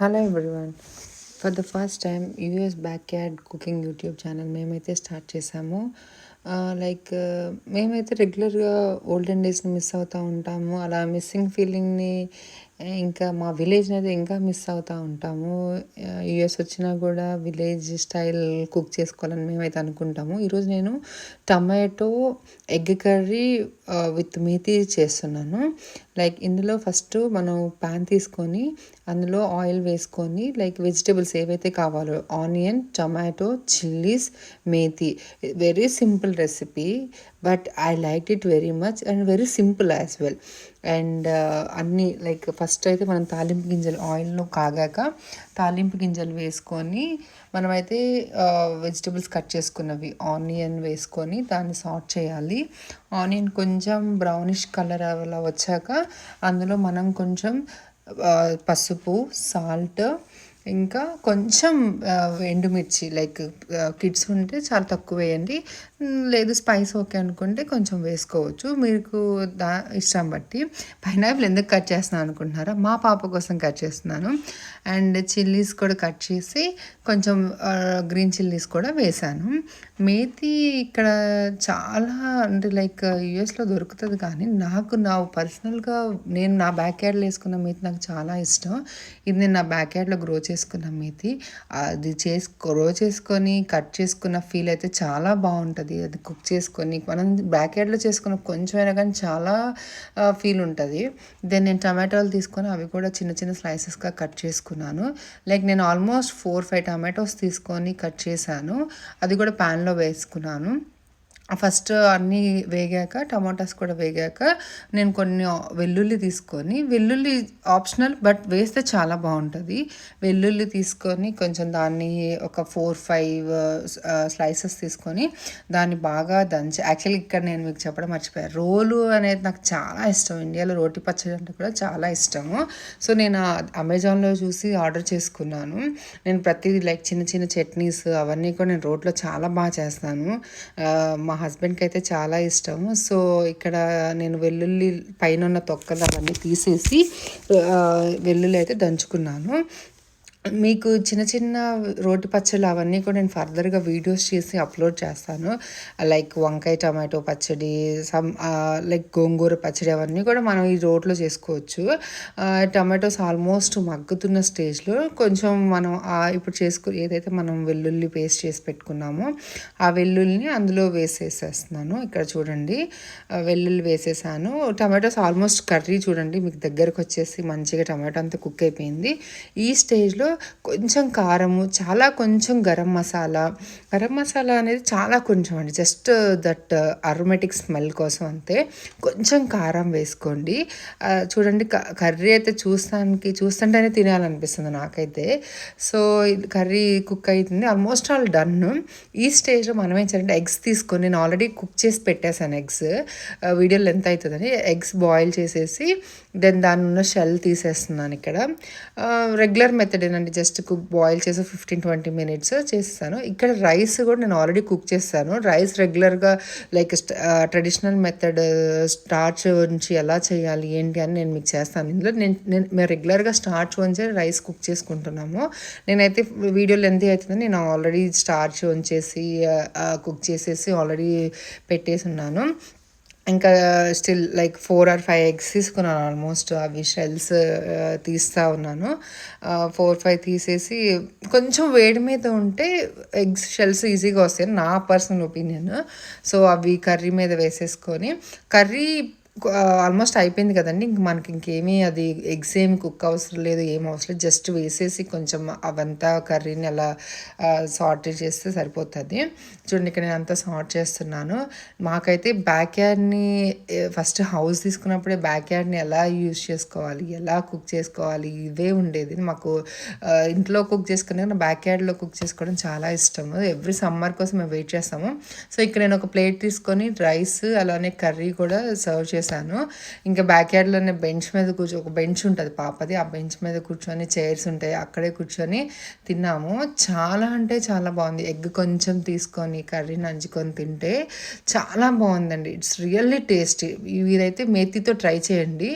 Hello everyone. For the first time US back yard cooking YouTube channel మేమైతే start చేసాము. Like మేమైతే రెగ్యులర్గా olden డేస్ని miss అవుతూ ఉంటాము. అలా మిస్సింగ్ ఫీలింగ్ని ఇంకా మా విలేజ్ని అయితే ఇంకా మిస్ అవుతూ ఉంటాము. యూఎస్ వచ్చినా కూడా విలేజ్ స్టైల్ కుక్ చేసుకోవాలని మేమైతే అనుకుంటాము. ఈరోజు నేను tomato egg curry with methi చేస్తున్నాను. లైక్ ఇందులో ఫస్ట్ మనం ప్యాన్ తీసుకొని అందులో ఆయిల్ వేసుకొని లైక్ వెజిటేబుల్స్ ఏవైతే కావాలో onion, tomato, chillies, methi. Very simple recipe but I like it very much and very simple as well. And అన్నీ లైక్ ఫస్ట్ అయితే మనం తాలింపు గింజలు ఆయిల్లో కాగాక తాలింపు గింజలు వేసుకొని మనమైతే వెజిటబుల్స్ కట్ చేసుకున్నవి ఆనియన్ వేసుకొని దాన్ని సాట్ చేయాలి. ఆనియన్ కొంచెం బ్రౌనిష్ కలర్ అలా వచ్చాక అందులో మనం కొంచెం పసుపు, సాల్ట్, ఇంకా కొంచెం ఎండుమిర్చి. లైక్ కిడ్స్ ఉంటే చాలా తక్కువ వేయండి, లేదు స్పైస్ ఓకే అనుకుంటే కొంచెం వేసుకోవచ్చు, మీకు ఇష్టం బట్టి. పైనాపిల్ ఎందుకు కట్ చేస్తున్నాను అనుకుంటున్నారా? మా పాప కోసం కట్ చేస్తున్నాను. అండ్ చిల్లీస్ కూడా కట్ చేసి కొంచెం గ్రీన్ చిల్లీస్ కూడా వేసాను. మేతి ఇక్కడ చాలా అంటే లైక్ యూఎస్లో దొరుకుతుంది, కానీ నా పర్సనల్గా నేను నా బ్యాక్ యార్డ్లో వేసుకున్న మేతి నాకు చాలా ఇష్టం. ఇది నేను నా బ్యాక్ యార్డ్లో గ్రో చేసుకున్న మేతి. అది గ్రో చేసుకొని కట్ చేసుకున్న ఫీల్ అయితే చాలా బాగుంటుంది. అది కుక్ చేసుకొని మనం బ్యాక్ యార్డ్లో చేసుకున్న కొంచెం అయినా కానీ చాలా ఫీల్ ఉంటుంది. దెన్ నేను టమాటోలు తీసుకొని అవి కూడా చిన్న చిన్న స్లైసెస్గా కట్ చేసుకున్నాను. లైక్ నేను ఆల్మోస్ట్ 4-5 టమాటోస్ తీసుకొని కట్ చేశాను. అది కూడా ప్యాన్లో వేసుకున్నాను. ఫస్ట్ అన్నీ వేగాక టమాటాస్ కూడా వేగాక నేను కొన్ని వెల్లుల్లి తీసుకొని, వెల్లుల్లి ఆప్షనల్ బట్ వేస్తే చాలా బాగుంటుంది. వెల్లుల్లి తీసుకొని కొంచెం దాన్ని ఒక 4-5 స్లైసెస్ తీసుకొని దాన్ని బాగా దంచి, యాక్చువల్లీ ఇక్కడ నేను మీకు చెప్పడం మర్చిపోయాను, రోలు అనేది నాకు చాలా ఇష్టం. ఇండియాలో రోటి పచ్చడి అంటే కూడా చాలా ఇష్టము. సో నేను అమెజాన్లో చూసి ఆర్డర్ చేసుకున్నాను. నేను ప్రతిదీ లైక్ చిన్న చిన్న చట్నీస్ అవన్నీ కూడా నేను రోట్లో చాలా బాగా చేస్తాను. మా హస్బెండ్కి అయితే చాలా ఇష్టము. సో ఇక్కడ నేను వెల్లుల్లి పైన ఉన్న తొక్కలు అవన్నీ తీసేసి వెల్లుల్లి అయితే దంచుకున్నాను. మీకు చిన్న చిన్న రోటి పచ్చళ్ళు అవన్నీ కూడా నేను ఫర్దర్గా వీడియోస్ చేసి అప్లోడ్ చేస్తాను. లైక్ వంకాయ టమాటో పచ్చడి, లైక్ గోంగూర పచ్చడి, అవన్నీ కూడా మనం ఈ రోట్లో చేసుకోవచ్చు. టమాటోస్ ఆల్మోస్ట్ మగ్గుతున్న స్టేజ్లో కొంచెం మనం ఇప్పుడు ఏదైతే మనం వెల్లుల్లి పేస్ట్ చేసి పెట్టుకున్నామో ఆ వెల్లుల్లిని అందులో వేసేసేస్తున్నాను. ఇక్కడ చూడండి, వెల్లుల్లి వేసేసాను. టమాటోస్ ఆల్మోస్ట్ కర్రీ చూడండి మీకు దగ్గరకు వచ్చేసి మంచిగా టమాటో అంతా కుక్ అయిపోయింది. ఈ స్టేజ్లో కొంచెం కారము, చాలా కొంచెం గరం మసాలా అనేది చాలా కొంచెం అండి, జస్ట్ దట్ అరోమాటిక్ స్మెల్ కోసం అంతే. కొంచెం కారం వేసుకోండి. చూడండి కర్రీ అయితే చూస్తుంటేనే తినాలనిపిస్తుంది నాకైతే. సో కర్రీ కుక్ అవుతుంది, ఆల్మోస్ట్ ఆల్ డన్. ఈ స్టేజ్లో మనం ఏం చేయాలంటే ఎగ్స్ తీసుకొని, నేను ఆల్రెడీ కుక్ చేసి పెట్టేశాను ఎగ్స్, వీడియో లెంత్ అవుతుందని ఎగ్స్ బాయిల్ చేసేసి దెన్ దాని ఉన్న షెల్ తీసేస్తున్నాను. ఇక్కడ రెగ్యులర్ మెథడ్ ఏంటంటే జస్ట్ బాయిల్ చేసి 15-20 మినిట్స్ చేసేసాను. ఇక్కడ రైస్ కూడా నేను ఆల్రెడీ కుక్ చేస్తాను. రైస్ రెగ్యులర్గా లైక్ ట్రెడిషనల్ మెథడ్ స్టార్చ్ నుంచి ఎలా చేయాలి ఏంటి అని నేను మీకు చేస్తాను. ఇందులో మేము రెగ్యులర్గా స్టార్చ్ ఉంచే రైస్ కుక్ చేసుకుంటున్నాము. నేనైతే వీడియో లెంత్ అవుతుందని నేను ఆల్రెడీ స్టార్చ్ ఉంచేసి కుక్ చేసేసి ఆల్రెడీ పెట్టేసి ఉన్నాను. ఇంకా స్టిల్ లైక్ 4 or 5 ఎగ్స్ తీసుకున్నాను. ఆల్మోస్ట్ అవి షెల్స్ తీస్తూ ఉన్నాను. 4-5 తీసేసి కొంచెం వేడి మీద ఉంటే ఎగ్స్ షెల్స్ ఈజీగా వస్తాయి నా పర్సనల్ ఒపీనియన్. సో అవి కర్రీ మీద వేసేసుకొని, కర్రీ ఆల్మోస్ట్ అయిపోయింది కదండి, ఇంక మనకి ఇంకేమీ అది ఎగ్స్ ఏమి కుక్ అవసరం లేదు, ఏం అవసరం లేదు, జస్ట్ వేసేసి కొంచెం అవంతా కర్రీని అలా సార్ట్ చేస్తే సరిపోతుంది. చూడండి ఇక్కడ నేను అంతా సార్ట్ చేస్తున్నాను. మాకైతే బ్యాక్ యార్డ్ని ఫస్ట్ హౌస్ తీసుకున్నప్పుడే బ్యాక్ యార్డ్ని ఎలా యూజ్ చేసుకోవాలి, ఎలా కుక్ చేసుకోవాలి ఇవే ఉండేది మాకు. ఇంట్లో కుక్ చేసుకునే బ్యాక్ యార్డ్లో కుక్ చేసుకోవడం చాలా ఇష్టము. ఎవ్రీ సమ్మర్ కోసం మేము వెయిట్ చేస్తాము. సో ఇక్కడ నేను ఒక ప్లేట్ తీసుకొని రైస్ అలానే కర్రీ కూడా సర్వ్ చేస్తాను. ఇంకా బ్యాక్ యార్డ్లోనే బెంచ్ మీద ఒక బెంచ్ ఉంటుంది పాపది, ఆ బెంచ్ మీద కూర్చొని చైర్స్ ఉంటాయి, అక్కడే కూర్చొని తిన్నాము. చాలా అంటే చాలా బాగుంది. ఎగ్ కొంచెం తీసుకొని కర్రీ నంచుకొని తింటే చాలా బాగుందండి. It's really tasty. ఇదైతే మేతితో ట్రై చేయండి,